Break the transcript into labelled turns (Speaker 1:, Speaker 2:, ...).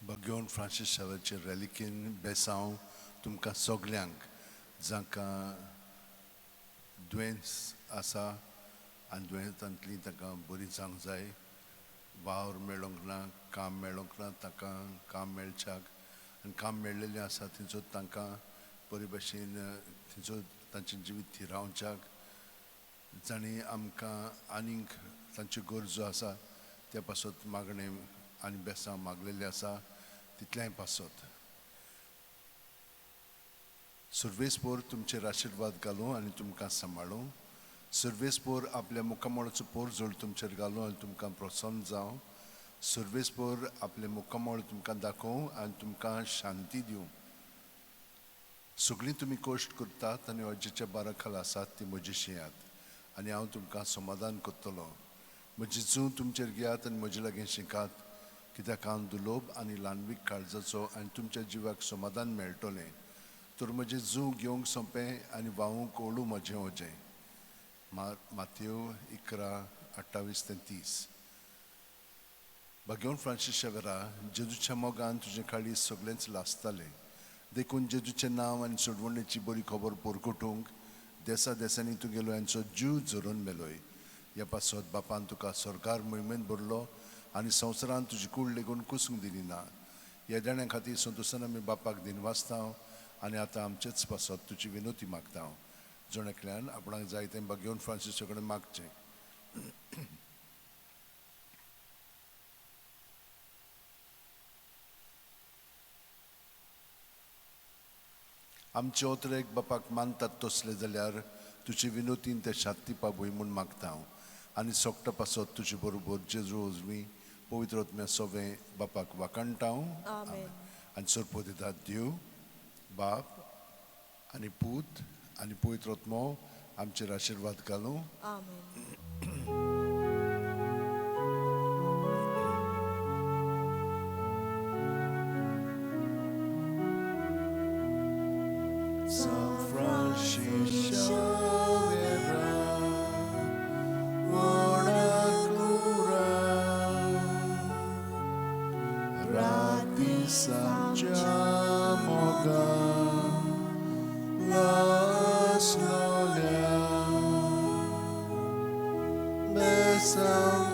Speaker 1: घेवन फ्रांसीस शावेरचे रॅलिकेन बेसांव तुमकां सगल्यांक जांकां दुयेंस आसा आनी दुयेंसांतली ताका बरी जावंक जाय, वावर मेळोंक ना, काम मेळोंक ना, ताका काम मेळच्याक आनी काम मेळिल्लें आसा थंयसर तांकां बरे भशेन थंयसर तांचें जिवीत थिरावच्याक जाणीं आमकां आनीक तांच्यो गरजो आसा त्या पासत मागणें आनी बेसांव मागलेलें आसा तितल्याय पासत सर्वेस्पोर तुमचेर आशिर्वाद घालूं आनी तुमकां सांबाळूं. सर्वेस्पोर आपल्या मुखामळाचो पोर जोड तुमचेर घालूं आनी तुमकां प्रसन्न जावं. सर्वेस्पोर आपले मुखामळ तुमकां दाखोवं आनी तुमकां शांती दिवं. सगळीं तुमी कश्ट करतात आनी अजेच्या बारा खाला आसात ती म्हजीशी येयात आनी हांव तुमकां समाधान करतलो. म्हजी जूं तुमचेर घेयात आनी म्हजे लागीं शिकात, कित्याक हांव दुलोभ आनी ल्हानवीक काळजाचो आनी तुमच्या जिवाक समाधान मेळटलें. तर म्हजें जूं घेवंक सोंपें आनी व्हावूंक ओळू म्हजें ओजें. मातयेव 11:28-30. घेवन फ्रांसीस शावेरा, जेजूच्या मोगान तुजें काळीज सगळेंच लासतालें. देखून जेजूचें नांव आनी सोडवणेची बरी खबर पोरकुटूंक देसा देसांनी तुगेलो हांचो जीव झरोवन मेलोय. ह्या पासत बापान तुका सरकार मोहिमेंत भरलो आनी संवसारान तुजी कूड लेगून कुसूंक दिली ना. ह्या देण्या खातीर संतोशान आमी बापाक दिनवासता आनी आतां आमचेच पासत तुजी विनोती मागता. जोण आपणाक जाय तें घेवन फ्रांसीसा कडेन मागचें. आमचे ओतरेक बापाक मानतात तसले जाल्यार तुजी विनोतीन ते शांती पावय म्हूण मागता आनी सोगटा पासत तुजे बरोबर जेजू उजवी पवित्र आत्म्या सोवें बापाक वाकाणटाव. आनी सोरपो दितात देव बाप आनी पूत आनी पवित्र आत्मो आमचेर आशिर्वाद घालूं. San Francis Xavier, Oracura, Radisam Moga, Las Lolia, Besam